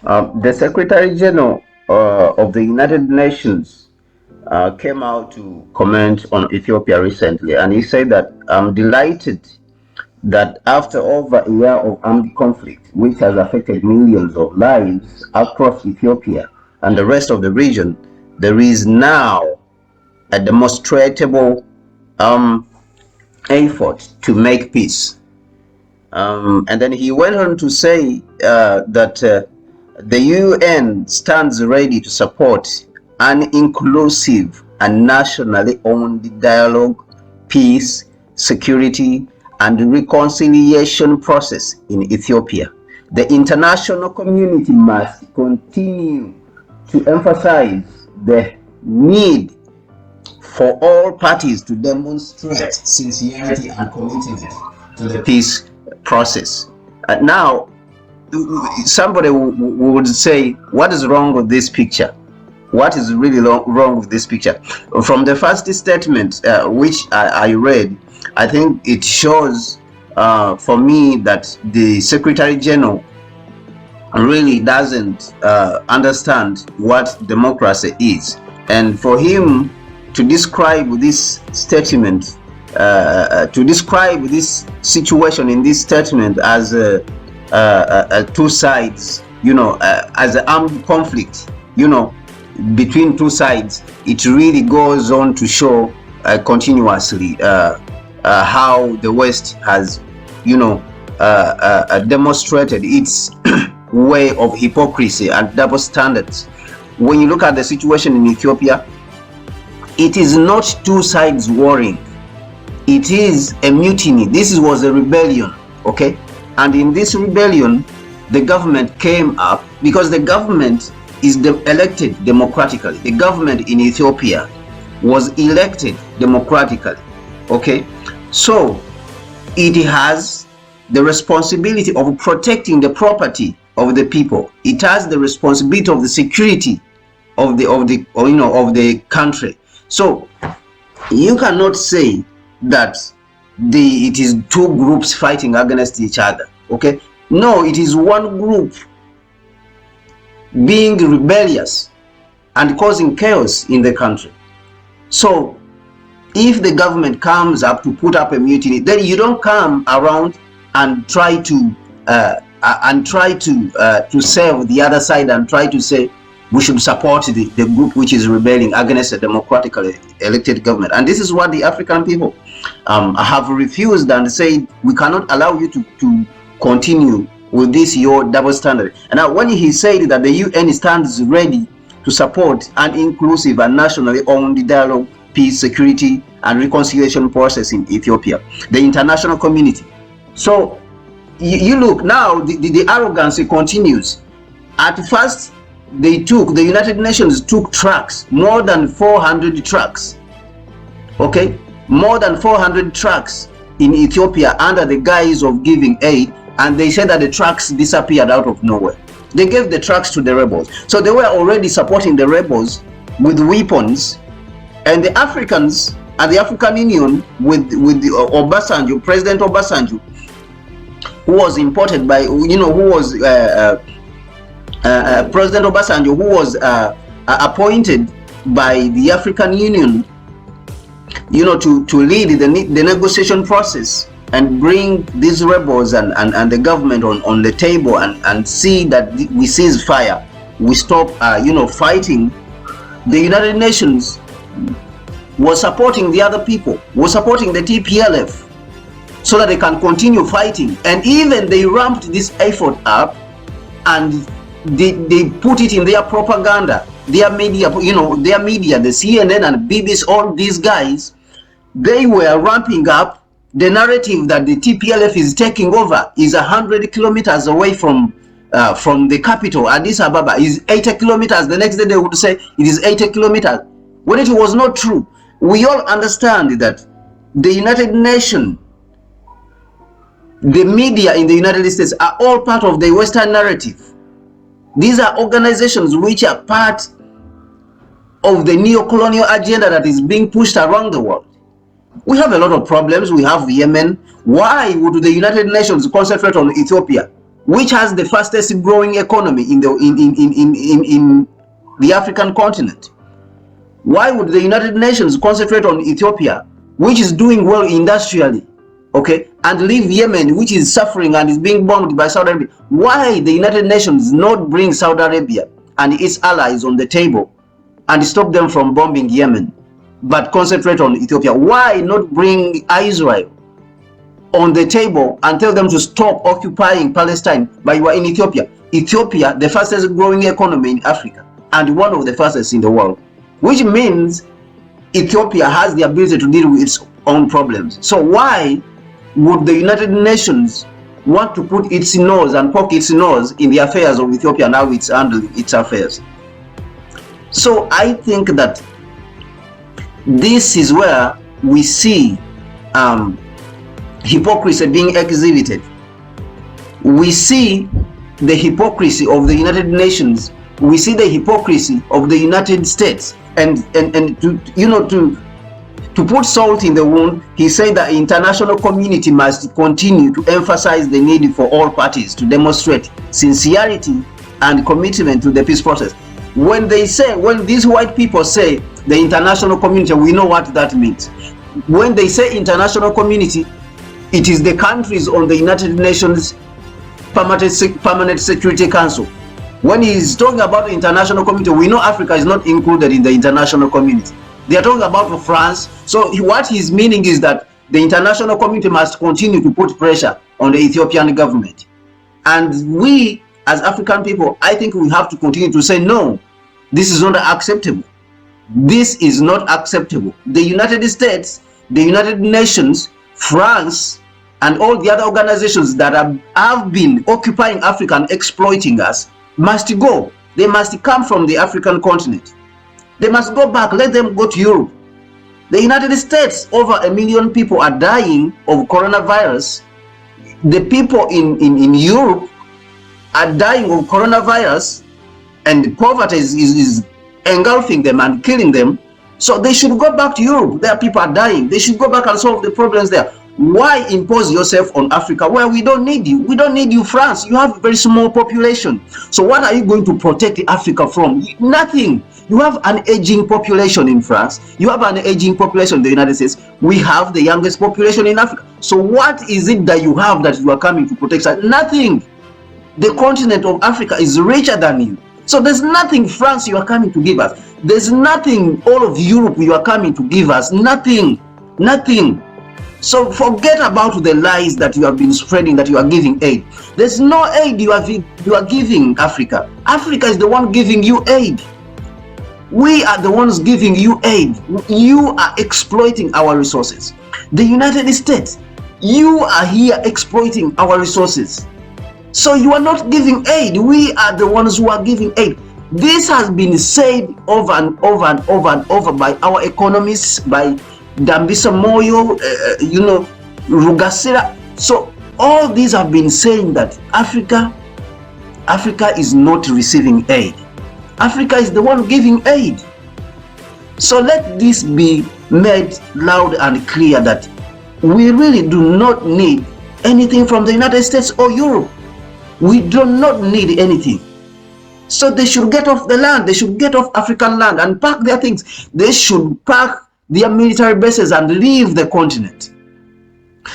The Secretary General of the United Nations came out to comment on Ethiopia recently, and he said that I'm delighted that after over a year of armed conflict, which has affected millions of lives across Ethiopia and the rest of the region, there is now a demonstrable um, effort to make peace. And then he went on to say that the UN stands ready to support an inclusive and nationally owned dialogue, peace, security, and reconciliation process in Ethiopia. The international community must continue to emphasize the need for all parties to demonstrate sincerity and commitment to the peace process. Now, somebody would say, what is wrong with this picture? What is really wrong with this picture? From the first statement, which I read, I think it shows for me that the Secretary General really doesn't understand what democracy is. And for him to describe this statement, to describe this situation in this statement as two sides, as an armed conflict, between two sides, it really goes on to show continuously how the West has, demonstrated its way of hypocrisy and double standards. When you look at the situation in Ethiopia, it is not two sides warring. It is a mutiny. This was a rebellion, okay? And in this rebellion, the government came up because the government is elected democratically. The government in Ethiopia was elected democratically, okay? So it has the responsibility of protecting the property of the people. It has the responsibility of the security of the country. So you cannot say that it is two groups fighting against each other, okay? No, it is one group being rebellious and causing chaos in the country. So if the government comes up to put up a mutiny, then you don't come around and try to save the other side and try to say we should support the group which is rebelling against a democratically elected government. And this is what the African people have refused and said, we cannot allow you to continue with this your double standard. And now when he said that the UN stands ready to support an inclusive and nationally owned dialogue, peace, security, and reconciliation process in Ethiopia, the international community. So you look now, the arrogance continues. At first, the United Nations took trucks, more than 400 trucks, okay, more than 400 trucks in Ethiopia under the guise of giving aid, and they said that the trucks disappeared out of nowhere. They gave the trucks to the rebels, so they were already supporting the rebels with weapons, and the Africans and the African Union with the Obasanjo, President Obasanjo, who was imported by, who was President Obasanjo, who was appointed by the African Union, to lead the negotiation process and bring these rebels and the government on the table and see that we cease fire, we stop, fighting. The United Nations was supporting the other people, was supporting the TPLF so that they can continue fighting. And even they ramped this effort up and they put it in their propaganda, their media, the CNN and BBC, all these guys, they were ramping up the narrative that the TPLF is taking over is 100 kilometers away from the capital, Addis Ababa, is 80 kilometers. The next day they would say it is 80 kilometers, when it was not true. We all understand that the United Nations, the media in the United States are all part of the Western narrative. These are organizations which are part of the neocolonial agenda that is being pushed around the world. We have a lot of problems. We have Yemen. Why would the United Nations concentrate on Ethiopia? which has the fastest growing economy in the African continent? Why would the United Nations concentrate on Ethiopia, which is doing well industrially, okay, and leave Yemen, which is suffering and is being bombed by Saudi Arabia? Why the United Nations not bring Saudi Arabia and its allies on the table and stop them from bombing Yemen, but concentrate on Ethiopia? Why not bring Israel on the table and tell them to stop occupying Palestine, but you are in Ethiopia? Ethiopia, the fastest growing economy in Africa and one of the fastest in the world, which means Ethiopia has the ability to deal with its own problems. So why would the United Nations want to put its nose and poke its nose in the affairs of Ethiopia and how it's handling its affairs? So I think that this is where we see hypocrisy being exhibited. We see the hypocrisy of the United Nations. We see the hypocrisy of the United States. And to put salt in the wound, he said that the international community must continue to emphasize the need for all parties to demonstrate sincerity and commitment to the peace process. When these white people say the international community, we know what that means. When they say international community, it is the countries on the United Nations Permanent Security Council. When he's talking about the international community, we know Africa is not included in the international community. They are talking about France. So what he's meaning is that the international community must continue to put pressure on the Ethiopian government. And we, as African people, I think we have to continue to say, no, this is not acceptable. This is not acceptable. The United States, the United Nations, France, and all the other organizations that have been occupying Africa and exploiting us must go. They must come from the African continent. They must go back. Let them go to Europe. The United States, over 1 million people are dying of coronavirus. The people in Europe are dying of coronavirus, and poverty is engulfing them and killing them. So they should go back to Europe. Their people are dying. They should go back and solve the problems there. Why impose yourself on Africa where we don't need you? We don't need you, France. You have a very small population. So what are you going to protect Africa from? Nothing. You have an aging population in France. You have an aging population in the United States. We have the youngest population in Africa. So what is it that you have that you are coming to protect us? Nothing. The continent of Africa is richer than you. So there's nothing, France, you are coming to give us. There's nothing, all of Europe, you are coming to give us. Nothing. Nothing. So forget about the lies that you have been spreading, that you are giving aid. There's no aid you are giving Africa. Africa is the one giving you aid. We are the ones giving you aid. You are exploiting our resources. The United States, you are here exploiting our resources. So you are not giving aid. We are the ones who are giving aid. This has been said over and over and over and over by our economists, by Dambisa Moyo, Rugasira. So all these have been saying that Africa is not receiving aid. Africa is the one giving aid. So let this be made loud and clear that we really do not need anything from the United States or Europe. We do not need anything. So they should get off the land. They should get off African land and pack their things. They should pack their military bases and leave the continent.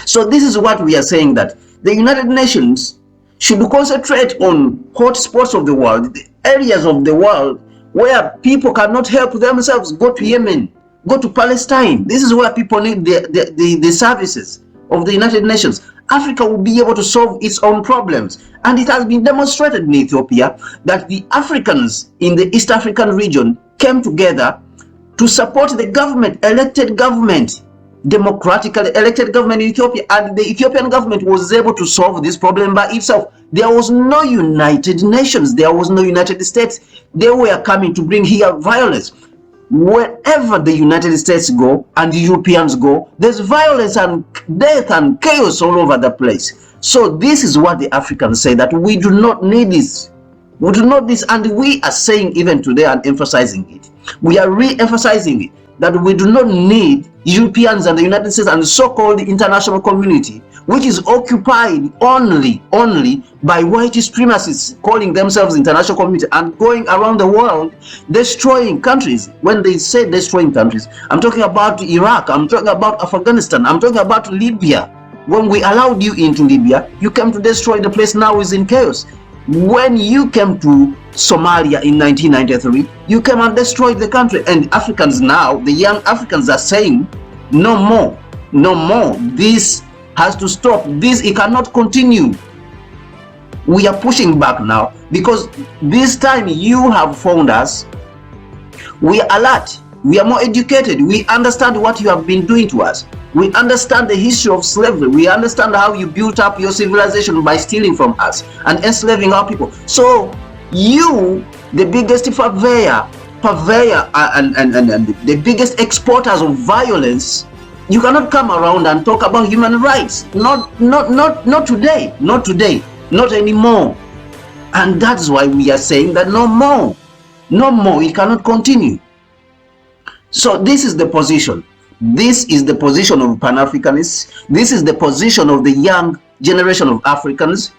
So this is what we are saying, that the United Nations should concentrate on hotspots of the world, the areas of the world where people cannot help themselves. Go to Yemen, go to Palestine. This is where people need the services of the United Nations. Africa will be able to solve its own problems. And it has been demonstrated in Ethiopia that the Africans in the East African region came together to support the government, elected government, democratically elected government in Ethiopia, and the Ethiopian government was able to solve this problem by itself. There was no United Nations, there was no United States. They were coming to bring here violence. Wherever the United States go and the Europeans go, there's violence and death and chaos all over the place. So this is what the Africans say, that we do not need this. We do not need this, and we are saying even today and emphasizing it. We are re-emphasizing it, that we do not need Europeans and the United States and the so-called international community, which is occupied only by white supremacists calling themselves international community and going around the world destroying countries. When they say destroying countries, I'm talking about Iraq, I'm talking about Afghanistan, I'm talking about Libya. When we allowed you into Libya, you came to destroy the place. Now is in chaos. When you came to Somalia in 1993, you came and destroyed the country. And Africans now, the young Africans are saying, no more, no more. This has to stop. This, it cannot continue. We are pushing back now because this time you have found us. We are alert. We are more educated. We understand what you have been doing to us. We understand the history of slavery. We understand how you built up your civilization by stealing from us and enslaving our people. So you, the biggest purveyor and the biggest exporters of violence, you cannot come around and talk about human rights. Not today, not today, not anymore. And that's why we are saying that no more, no more. It cannot continue. So this is the position. This is the position of Pan-Africanists. This is the position of the young generation of Africans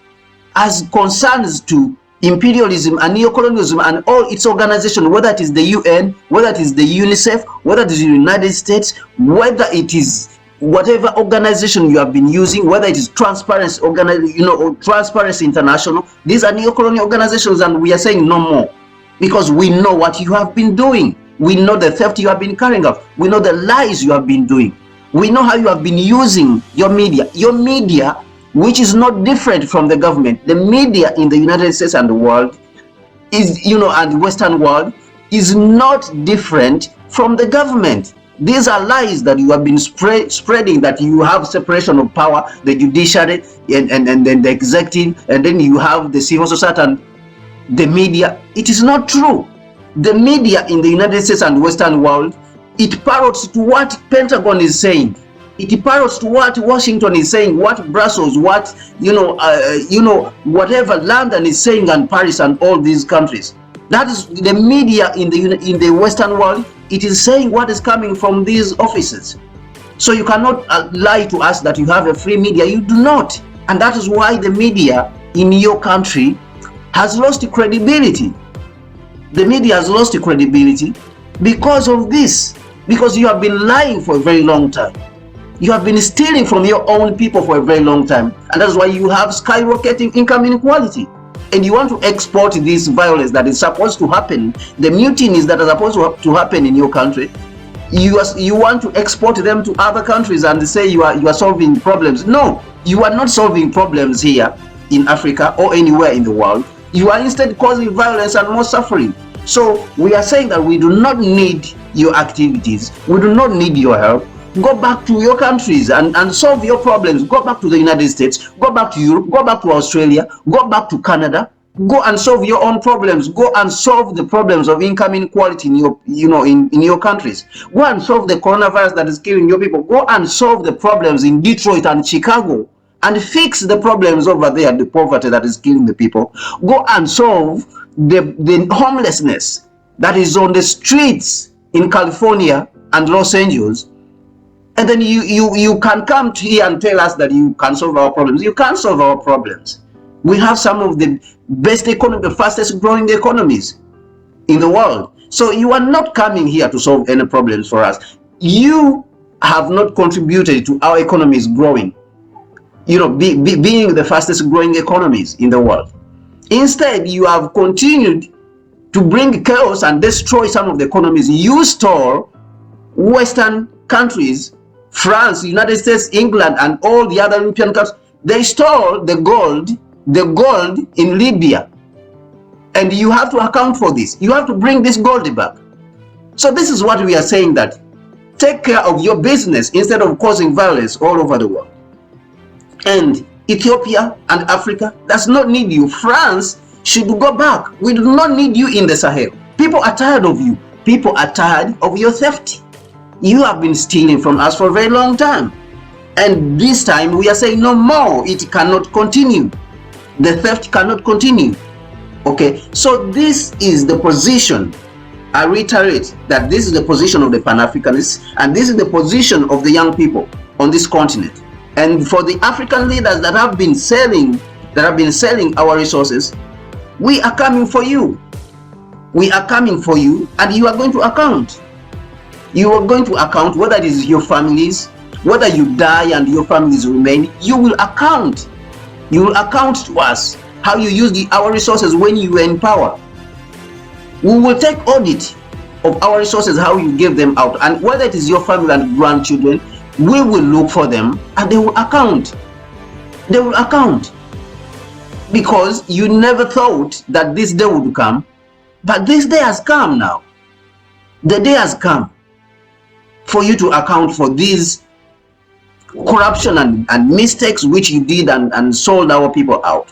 as concerns to imperialism and neocolonialism and all its organizations, whether it is the UN, whether it is the UNICEF, whether it is the United States, whether it is whatever organization you have been using, whether it is Transparency or Transparency International. These are neocolonial organizations, and we are saying no more because we know what you have been doing. We know the theft you have been carrying out. We know the lies you have been doing. We know how you have been using your media. Your media, which is not different from the government. The media in the United States and the world is, and the Western world is not different from the government. These are lies that you have been spreading, that you have separation of power, the judiciary and then the executive, and then you have the civil society and the media. It is not true. The media in the United States and Western world, it parrots to what Pentagon is saying. It parrots to what Washington is saying, what Brussels, what whatever London is saying, and Paris and all these countries. That is the media in the Western world. It is saying what is coming from these offices. So you cannot lie to us that you have a free media. You do not, and that is why the media in your country has lost credibility. The media has lost credibility because of this, because you have been lying for a very long time. You have been stealing from your own people for a very long time, and that's why you have skyrocketing income inequality. And you want to export this violence that is supposed to happen, the mutinies that are supposed to happen in your country. You want to export them to other countries and say you are solving problems. No, you are not solving problems here in Africa or anywhere in the world. You are instead causing violence and more suffering. So we are saying that we do not need your activities. We do not need your help. Go back to your countries and solve your problems. Go back to the United States. Go back to Europe. Go back to Australia. Go back to Canada. Go and solve your own problems. Go and solve the problems of income inequality in your, in your countries. Go and solve the coronavirus that is killing your people. Go and solve the problems in Detroit and Chicago, and fix the problems over there, the poverty that is killing the people. Go and solve the homelessness that is on the streets in California and Los Angeles. And then you can come to here and tell us that you can solve our problems. You can't solve our problems. We have some of the best economy, the fastest growing economies in the world. So you are not coming here to solve any problems for us. You have not contributed to our economies growing, being the fastest growing economies in the world. Instead, you have continued to bring chaos and destroy some of the economies. You stole Western countries, France, United States, England, and all the other European countries. They stole the gold in Libya. And you have to account for this. You have to bring this gold back. So this is what we are saying, that take care of your business instead of causing violence all over the world. And Ethiopia and Africa does not need you. France should go back. We do not need you in the Sahel. People are tired of you. People are tired of your theft. You have been stealing from us for a very long time. And this time we are saying no more. It cannot continue. The theft cannot continue. Okay, so this is the position I reiterate that this is the position of the Pan-Africanists, and this is the position of the young people on this continent. And for the African leaders that have been selling our resources, we are coming for you. We are coming for you, and you are going to account. You are going to account, whether it is your families, whether you die and your families remain, you will account. You will account to us how you use our resources when you were in power. We will take audit of our resources, how you gave them out, and whether it is your family and grandchildren, we will look for them and they will account. They will account. Because you never thought that this day would come, but this day has come now. The day has come for you to account for these corruption and mistakes which you did and sold our people out.